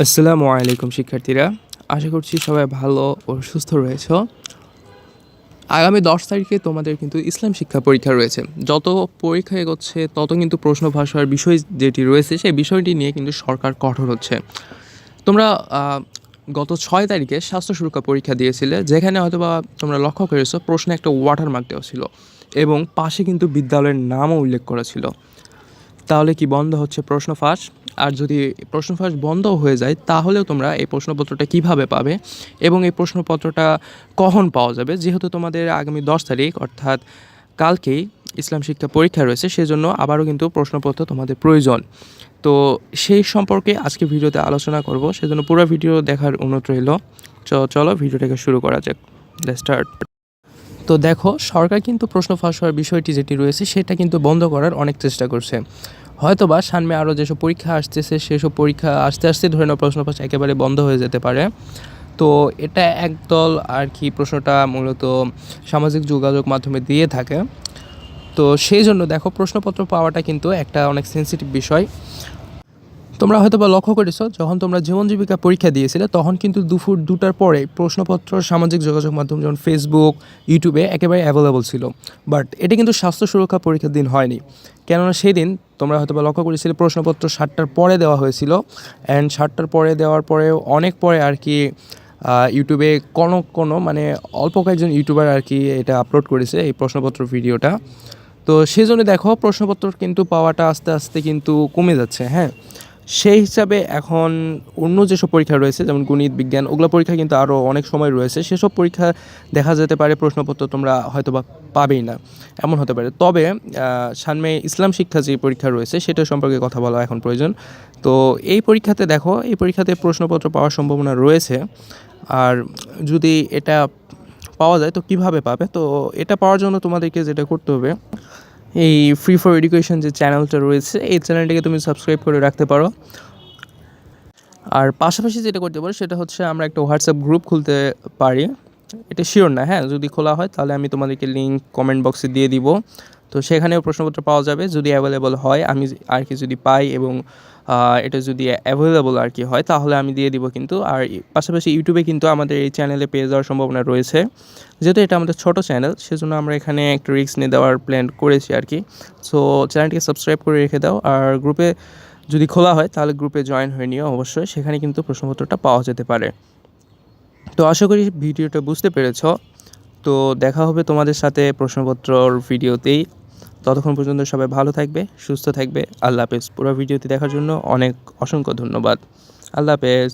আসসালামু আলাইকুম শিক্ষার্থীরা, আশা করছি সবাই ভালো ও সুস্থ রয়েছো। আগামী 10 তারিখে তোমাদের কিন্তু ইসলাম শিক্ষা পরীক্ষা রয়েছে। যত পরীক্ষা এগোচ্ছে তত কিন্তু প্রশ্ন ফাঁস হওয়ার বিষয় যেটি রয়েছে সেই বিষয়টি নিয়ে কিন্তু সরকার কঠোর হচ্ছে। তোমরা গত 6 তারিখে স্বাস্থ্য সুরক্ষা পরীক্ষা দিয়েছিলে, যেখানে হয়তোবা তোমরা লক্ষ্য করেছো প্রশ্নে একটা ওয়াটারমার্ক দেওয়া ছিল এবং পাশে কিন্তু বিদ্যালয়ের নামও উল্লেখ করা ছিল। তাহলে কি বন্ধ হচ্ছে প্রশ্ন ফাঁস? আর যদি প্রশ্ন ফাঁস বন্ধ হয়ে যায় তাহলেও তোমরা এই প্রশ্নপত্রটা কিভাবে পাবে এবং এই প্রশ্নপত্রটা কখন পাওয়া যাবে? যেহেতু তোমাদের আগামী 10 তারিখ অর্থাৎ কালকেই ইসলাম শিক্ষা পরীক্ষা রয়েছে, সেজন্য আবারও কিন্তু প্রশ্নপত্র তোমাদের প্রয়োজন। তো সেই সম্পর্কে আজকে ভিডিওতে আলোচনা করব, সেজন্য পুরো ভিডিও দেখার অনুরোধ রইল। চলো ভিডিওটাকে শুরু করা যাক। Let's start. তো দেখো, সরকার কিন্তু প্রশ্ন ফাঁস হওয়ার বিষয়টি যেটি রয়েছে সেটা কিন্তু বন্ধ করার অনেক চেষ্টা করছে। হয়তোবা সামনে আরও যেসব পরীক্ষা আসতেছে সেসব পরীক্ষা আস্তে আস্তে ধরে নাও প্রশ্ন ফাঁস একেবারে বন্ধ হয়ে যেতে পারে। তো এটা একদল আর কি প্রশ্নটা মূলত সামাজিক যোগাযোগ মাধ্যমে দিয়ে থাকে। তো সেই জন্য দেখো, প্রশ্নপত্র পাওয়াটা কিন্তু একটা অনেক সেন্সিটিভ বিষয়। তোমরা হয়তো বা লক্ষ্য করেছো, যখন তোমরা জীবন জীবিকা পরীক্ষা দিয়েছিলে তখন কিন্তু দুপুর 2টার পরে প্রশ্নপত্র সামাজিক যোগাযোগ মাধ্যম যেমন ফেসবুক, ইউটিউবে একেবারে অ্যাভেলেবল ছিল। বাট এটা কিন্তু স্বাস্থ্য সুরক্ষা পরীক্ষার দিন হয়নি, কেননা সেই দিন তোমরা হয়তো বা লক্ষ্য করেছিলে প্রশ্নপত্র 7টার পরে দেওয়া হয়েছিল। অ্যান্ড 7টার পরে দেওয়ার পরেও অনেক পরে আর কি ইউটিউবে কোনো মানে অল্প কয়েকজন ইউটিউবার আর কি এটা আপলোড করেছে এই প্রশ্নপত্র ভিডিওটা। তো সেই জন্য দেখো, প্রশ্নপত্র কিন্তু পাওয়াটা আস্তে আস্তে কিন্তু কমে যাচ্ছে। হ্যাঁ, সেই হিসাবে এখন অন্য যেসব পরীক্ষা রয়েছে যেমন গণিত, বিজ্ঞান, ওগুলো পরীক্ষা কিন্তু আরও অনেক সময় রয়েছে। সেসব পরীক্ষা দেখা যেতে পারে প্রশ্নপত্র তোমরা হয়তো বা পাবেই না, এমন হতে পারে। তবে সামনে ইসলাম শিক্ষা যে পরীক্ষা রয়েছে সেটা সম্পর্কে কথা বলা এখন প্রয়োজন। তো এই পরীক্ষাতে দেখো, এই পরীক্ষাতে প্রশ্নপত্র পাওয়ার সম্ভাবনা রয়েছে। আর যদি এটা পাওয়া যায় তো কিভাবে পাবে? তো এটা পাওয়ার জন্য তোমাদেরকে যেটা করতে হবে, এই ফ্রি ফর এডুকেশন যে চ্যানেলটা রয়েছে এই চ্যানেলটাকে তুমি সাবস্ক্রাইব করে রাখতে পারো। আর পাশাপাশি যেটা করতে পারো সেটা হচ্ছে আমরা একটা হোয়াটসঅ্যাপ গ্রুপ খুলতে পারি। এটা শিওর না, হ্যাঁ, যদি খোলা হয় তাহলে আমি তোমাদেরকে লিঙ্ক কমেন্ট বক্সে দিয়ে দিব। তো সেখানেও প্রশ্নপত্র পাওয়া যাবে যদি অ্যাভেলেবল হয়। আমি আর কি যদি পাই এবং এটা যদি অ্যাভেলেবল আর কি হয় তাহলে আমি দিয়ে দিব কিন্তু। আর পাশাপাশি ইউটিউবে কিন্তু আমাদের এই চ্যানেলে পেয়ে যাওয়ার সম্ভাবনা রয়েছে। যেহেতু এটা আমাদের ছোটো চ্যানেল সেজন্য আমরা এখানে একটু রিস্ক নিয়ে দেওয়ার প্ল্যান করেছি আর কি। সো চ্যানেলটিকে সাবস্ক্রাইব করে রেখে দাও। আর গ্রুপে যদি খোলা হয় তাহলে গ্রুপে জয়েন হয়ে নিও অবশ্যই, সেখানে কিন্তু প্রশ্নপত্রটা পাওয়া যেতে পারে। তো আশা করি ভিডিওটা বুঝতে পেরেছ। তো দেখা হবে তোমাদের সাথে প্রশ্নপত্রর ভিডিওতেই। ততক্ষণ পর্যন্ত সবাই ভালো থাকবে, সুস্থ থাকবে। আল্লাহ হাফেজ। পুরো ভিডিওটি দেখার জন্য অনেক অসংখ্য ধন্যবাদ। আল্লাহ হাফেজ।